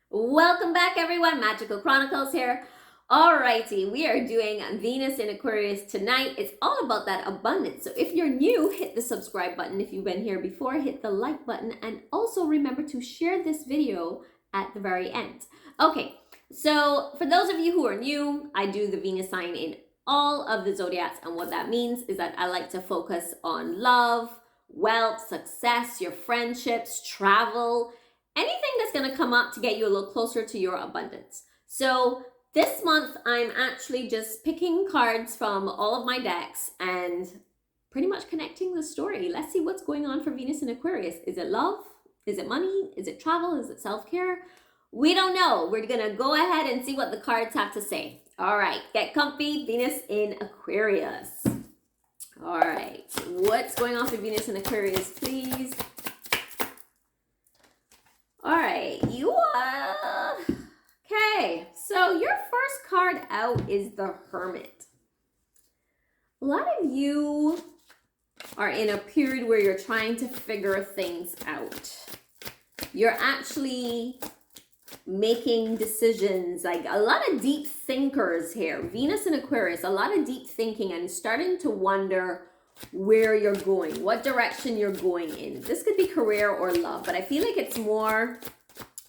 Welcome back, everyone. Magical Chronicles here. Alrighty, we are doing Venus in Aquarius tonight. It's all about that abundance. So if you're new, hit the subscribe button. If you've been here before, hit the like button. And also remember to share this video at the very end. Okay, so for those of you who are new, I do the Venus sign in all of the zodiacs. And what that means is that I like to focus on love, wealth, success, your friendships, travel, anything that's going to come up to get you a little closer to your abundance. So this month, I'm actually just picking cards from all of my decks and pretty much connecting the story. Let's see what's going on for Venus in Aquarius. Is it love? Is it money? Is it travel? Is it self-care? We don't know. We're going to go ahead and see what the cards have to say. All right, get comfy. Venus in Aquarius. All right, what's going on for Venus in Aquarius, please? All right, you are... Okay, so your first card out is the Hermit. A lot of you are in a period where you're trying to figure things out. You're actually making decisions, like a lot of deep thinkers here. Venus in Aquarius, a lot of deep thinking and starting to wonder where you're going, what direction you're going in. This could be career or love, but I feel like it's more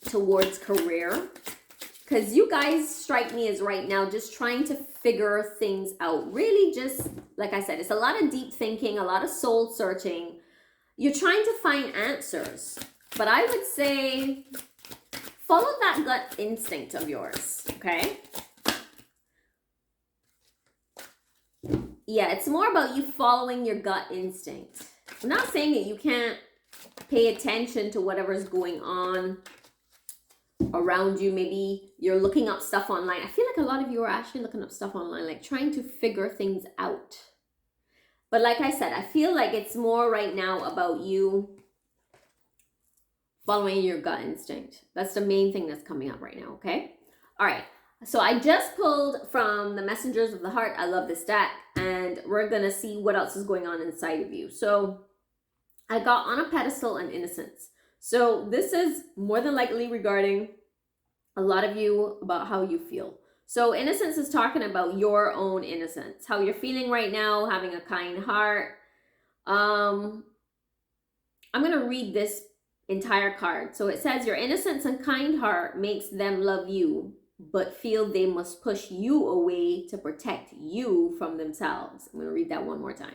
towards career because you guys strike me as right now just trying to figure things out. Really, just like I said, it's a lot of deep thinking, a lot of soul searching. You're trying to find answers, but I would say follow that gut instinct of yours, okay? Yeah, it's more about you following your gut instinct. I'm not saying that you can't pay attention to whatever's going on around you. Maybe you're looking up stuff online. I feel like a lot of you are actually looking up stuff online, like trying to figure things out. But like I said, I feel like it's more right now about you following your gut instinct. That's the main thing that's coming up right now, okay? All right. So I just pulled from the Messengers of the Heart. I love this deck. And we're going to see what else is going on inside of you. So I got On a Pedestal and Innocence. So this is more than likely regarding a lot of you about how you feel. So Innocence is talking about your own innocence, how you're feeling right now, having a kind heart. I'm going to read this entire card. So it says, your innocence and kind heart makes them love you, but feel they must push you away to protect you from themselves. I'm going to read that one more time.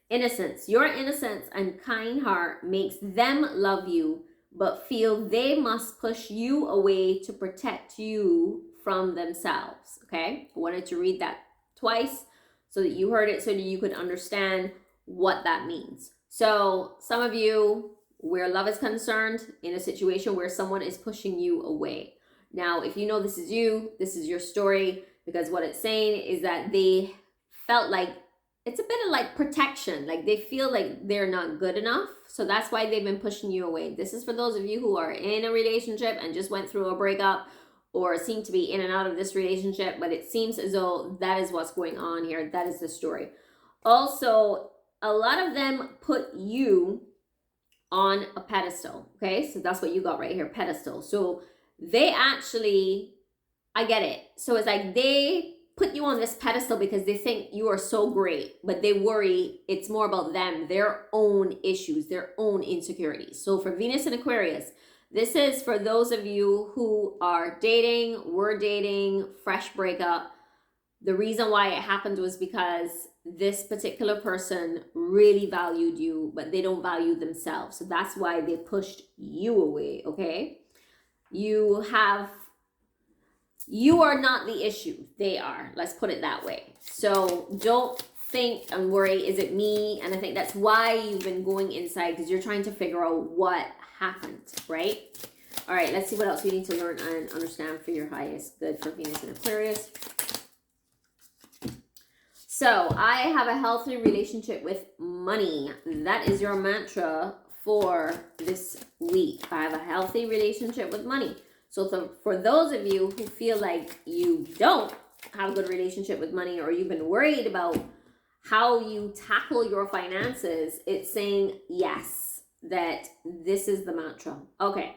Innocence, your innocence and kind heart makes them love you, but feel they must push you away to protect you from themselves. Okay? I wanted to read that twice so that you heard it, so that you could understand what that means. So some of you, where love is concerned, in a situation where someone is pushing you away. Now, if you know this is you, this is your story, because what it's saying is that they felt like it's a bit of like protection, like they feel like they're not good enough. So that's why they've been pushing you away. This is for those of you who are in a relationship and just went through a breakup or seem to be in and out of this relationship, but it seems as though that is what's going on here. That is the story. Also, a lot of them put you on a pedestal, okay? So that's what you got right here, pedestal. So they actually, I get it. So it's like they put you on this pedestal because they think you are so great, but they worry it's more about them, their own issues, their own insecurities. So for Venus and Aquarius, this is for those of you who are dating, were dating, fresh breakup. The reason why it happened was because this particular person really valued you, but they don't value themselves. So that's why they pushed you away, okay? You are not the issue. They are. Let's put it that way. So don't think and worry, is it me? And I think that's why you've been going inside, because you're trying to figure out what happened, right? All right, let's see what else we need to learn and understand for your highest good for Venus and Aquarius. So I have a healthy relationship with money. That is your mantra for this week. I have a healthy relationship with money. So for those of you who feel like you don't have a good relationship with money, or you've been worried about how you tackle your finances, it's saying yes, that this is the mantra. Okay,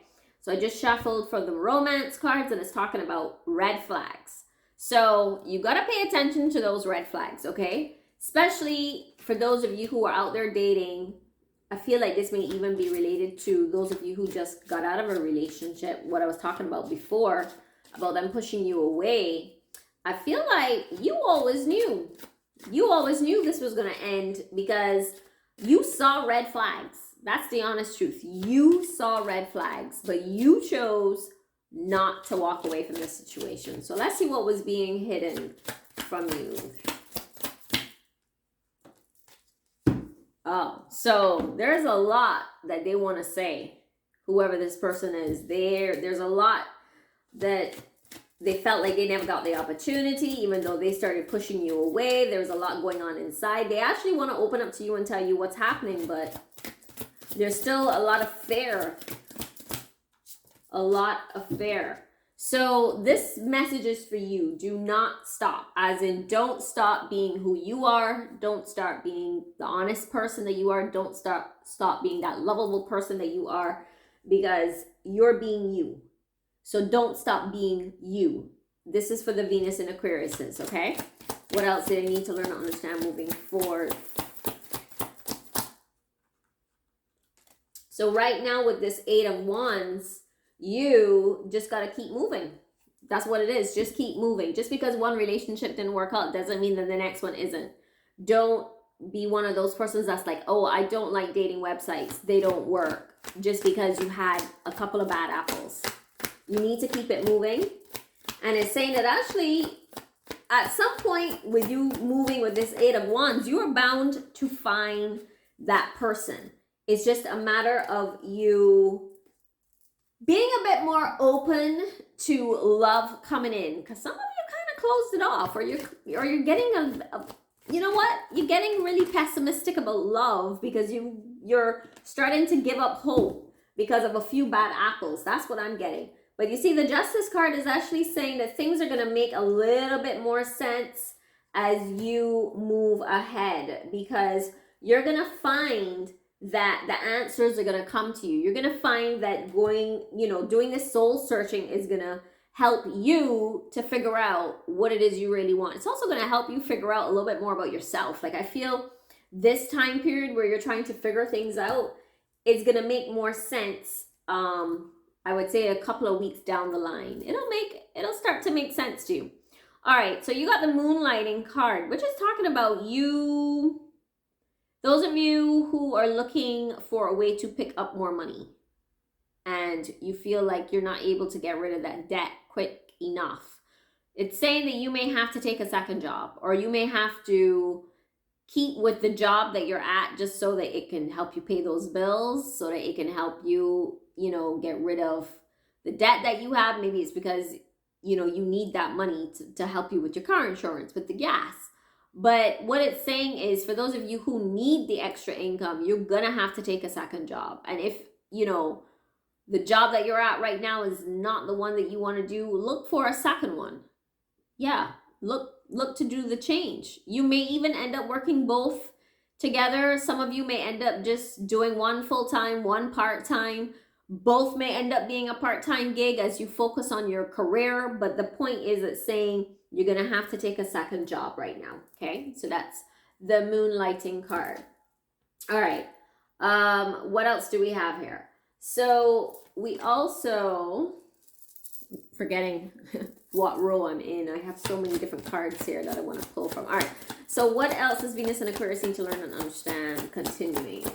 So I just shuffled from the romance cards, and it's talking about red flags. So you got to pay attention to those red flags, okay? Especially for those of you who are out there dating. I feel like this may even be related to those of you who just got out of a relationship. What I was talking about before, about them pushing you away. I feel like you always knew. You always knew this was going to end because you saw red flags. That's the honest truth. You saw red flags, but you chose not to walk away from this situation. So let's see what was being hidden from you. Oh, so there's a lot that they want to say. Whoever this person is, there's a lot that they felt like they never got the opportunity, even though they started pushing you away. There's a lot going on inside. They actually want to open up to you and tell you what's happening, but there's still a lot of fear. A lot of fear. So this message is for you. Do not stop. As in, don't stop being who you are. Don't start being the honest person that you are. Don't stop being that lovable person that you are, because you're being you. So don't stop being you. This is for the Venus and Aquariuses, okay? What else do they need to learn to understand moving forward? So right now with this 8 of Wands, you just got to keep moving. That's what it is. Just keep moving. Just because one relationship didn't work out doesn't mean that the next one isn't. Don't be one of those persons that's like, oh, I don't like dating websites. They don't work. Just because you had a couple of bad apples. You need to keep it moving. And it's saying that actually, at some point with you moving with this 8 of Wands, you are bound to find that person. It's just a matter of you being a bit more open to love coming in, because some of you kind of closed it off, or you're getting you know what? You're getting really pessimistic about love because you're starting to give up hope because of a few bad apples. That's what I'm getting. But you see, the Justice card is actually saying that things are going to make a little bit more sense as you move ahead, because you're going to find that the answers are going to come to you. You're going to find that doing this soul searching is going to help you to figure out what it is you really want. It's also going to help you figure out a little bit more about yourself. Like, I feel this time period where you're trying to figure things out is going to make more sense. I would say a couple of weeks down the line, it'll start to make sense to you. All right. So you got the Moonlighting card, which is talking about you. Those of you who are looking for a way to pick up more money and you feel like you're not able to get rid of that debt quick enough. It's saying that you may have to take a second job, or you may have to keep with the job that you're at just so that it can help you pay those bills, so that it can help you, get rid of the debt that you have. Maybe it's because, you need that money to help you with your car insurance, with the gas. But what it's saying is, for those of you who need the extra income, you're going to have to take a second job. And if, the job that you're at right now is not the one that you want to do, look for a second one. Yeah, look to do the change. You may even end up working both together. Some of you may end up just doing one full-time, one part-time. Both may end up being a part-time gig as you focus on your career. But the point is, it's saying you're going to have to take a second job right now. Okay, so that's the Moonlighting card. All right, what else do we have here? So we also, forgetting what row I'm in, I have so many different cards here that I want to pull from. All right, so what else does Venus and Aquarius need to learn and understand? Continuing.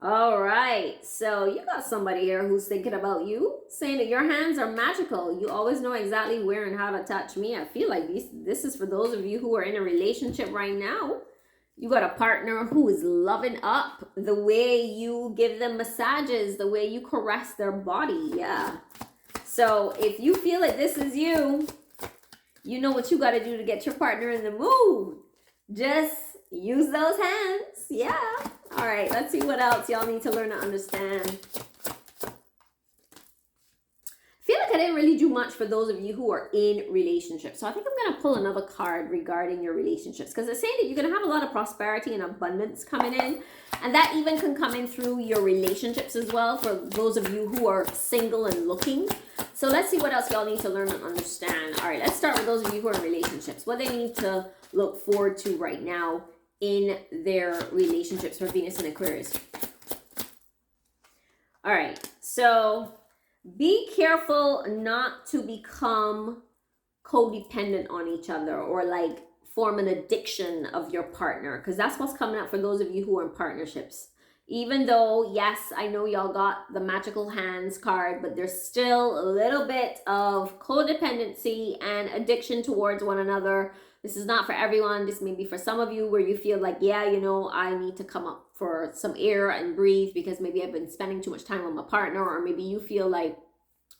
All right, so you got somebody here who's thinking about you, saying that your hands are magical. You always know exactly where and how to touch me. I feel like this is for those of you who are in a relationship right now. You got a partner who is loving up the way you give them massages, the way you caress their body. Yeah. So if you feel like this is you, you know what you got to do to get your partner in the mood. Just use those hands. Yeah. All right. Let's see what else y'all need to learn to understand. I feel like I didn't really do much for those of you who are in relationships. So I think I'm going to pull another card regarding your relationships, because it's saying that you're going to have a lot of prosperity and abundance coming in. And that even can come in through your relationships as well, for those of you who are single and looking. So let's see what else y'all need to learn and understand. All right, let's start with those of you who are in relationships. What they need to look forward to right now in their relationships for Venus and Aquarius. All right, so be careful not to become codependent on each other, or like form an addiction of your partner, because that's what's coming up for those of you who are in partnerships. Even though, yes, I know y'all got the magical hands card, but there's still a little bit of codependency and addiction towards one another. This is not for everyone. This may be for some of you where you feel like, yeah, you know, I need to come up for some air and breathe because maybe I've been spending too much time with my partner, or maybe you feel like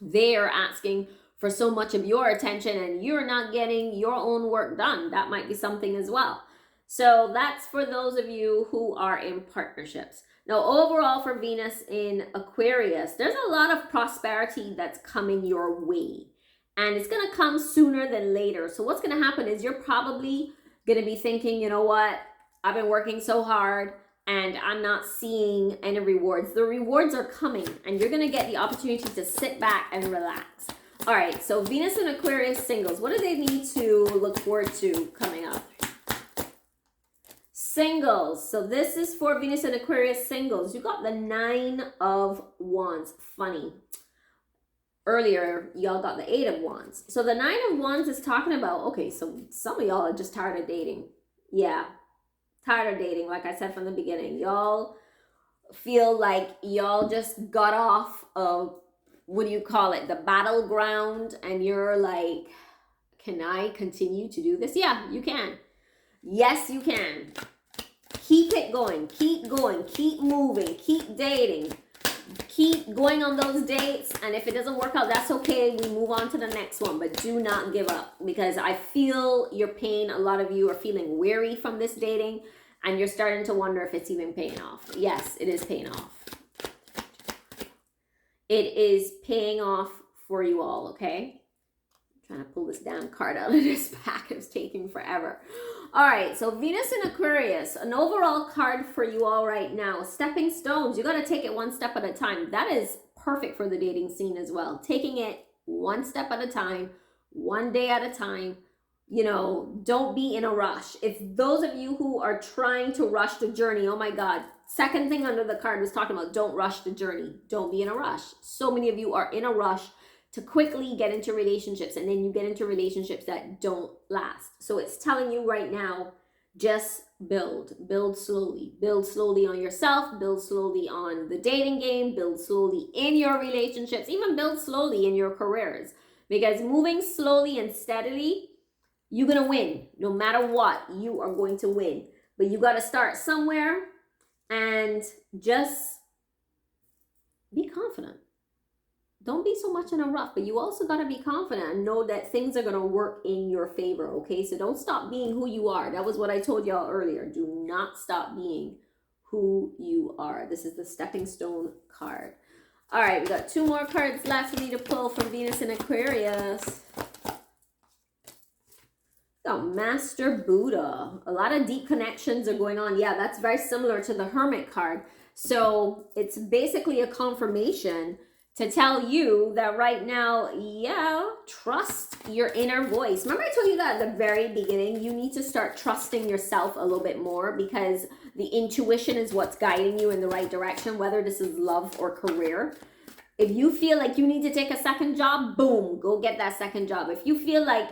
they're asking for so much of your attention and you're not getting your own work done. That might be something as well. So that's for those of you who are in partnerships. Now, overall for Venus in Aquarius, there's a lot of prosperity that's coming your way. And it's going to come sooner than later. So what's going to happen is you're probably going to be thinking, you know what? I've been working so hard and I'm not seeing any rewards. The rewards are coming and you're going to get the opportunity to sit back and relax. All right, so Venus and Aquarius singles, what do they need to look forward to coming up? Singles. So this is for Venus and Aquarius singles. You got the 9 of Wands. Funny. Earlier, y'all got the 8 of Wands. So the 9 of Wands is talking about, okay, so some of y'all are just tired of dating. Yeah, tired of dating. Like I said from the beginning, y'all feel like y'all just got off of, what do you call it, the battleground, and you're like, can I continue to do this? Yeah, you can. Yes, you can. Keep it going, keep moving, keep dating, keep going on those dates. And if it doesn't work out, that's okay. We move on to the next one, but do not give up, because I feel your pain. A lot of you are feeling weary from this dating and you're starting to wonder if it's even paying off. Yes, it is paying off. It is paying off for you all, okay? I'm trying to pull this damn card out of this pack. It's taking forever. All right, so Venus in Aquarius, an overall card for you all right now. Stepping stones. You got to take it one step at a time. That is perfect for the dating scene as well. Taking it one step at a time, one day at a time. You know, don't be in a rush. If those of you who are trying to rush the journey, oh my God, second thing under the card was talking about don't rush the journey. Don't be in a rush. So many of you are in a rush to quickly get into relationships, and then you get into relationships that don't last. So it's telling you right now, just build slowly on yourself, build slowly on the dating game, build slowly in your relationships, even build slowly in your careers, because moving slowly and steadily, you're going to win. No matter what, you are going to win, but you got to start somewhere and just be confident. Don't be so much in a rush, but you also got to be confident and know that things are going to work in your favor, okay? So don't stop being who you are. That was what I told y'all earlier. Do not stop being who you are. This is the stepping stone card. All right, we got 2 more cards left for me to pull from Venus and Aquarius. Oh, Master Buddha. A lot of deep connections are going on. Yeah, that's very similar to the Hermit card. So it's basically a confirmation to tell you that right now, yeah, trust your inner voice. Remember I told you that at the very beginning, you need to start trusting yourself a little bit more, because the intuition is what's guiding you in the right direction, whether this is love or career. If you feel like you need to take a second job, boom, go get that second job. If you feel like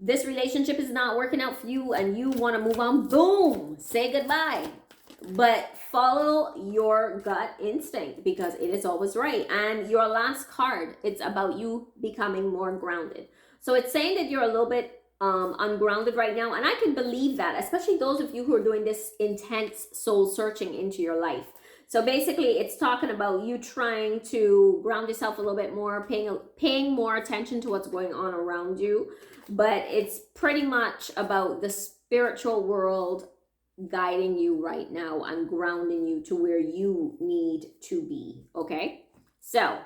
this relationship is not working out for you and you want to move on, boom, say goodbye. But follow your gut instinct, because it is always right. And your last card, it's about you becoming more grounded. So it's saying that you're a little bit ungrounded right now. And I can believe that, especially those of you who are doing this intense soul searching into your life. So basically it's talking about you trying to ground yourself a little bit more, paying more attention to what's going on around you. But it's pretty much about the spiritual world guiding you right now and grounding you to where you need to be, okay? So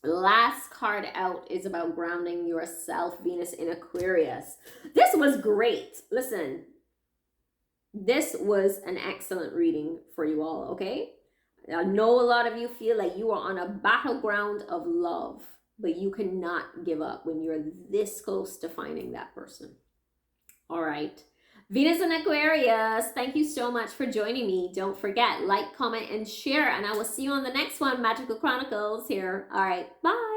Last card out is about grounding yourself, Venus in Aquarius. This was great. Listen, this was an excellent reading for you all, okay? I know a lot of you feel like you are on a battleground of love, but you cannot give up when you're this close to finding that person. All right. Venus in Aquarius, thank you so much for joining me. Don't forget, like, comment, and share, and I will see you on the next one, Magical Chronicles here. All right, bye.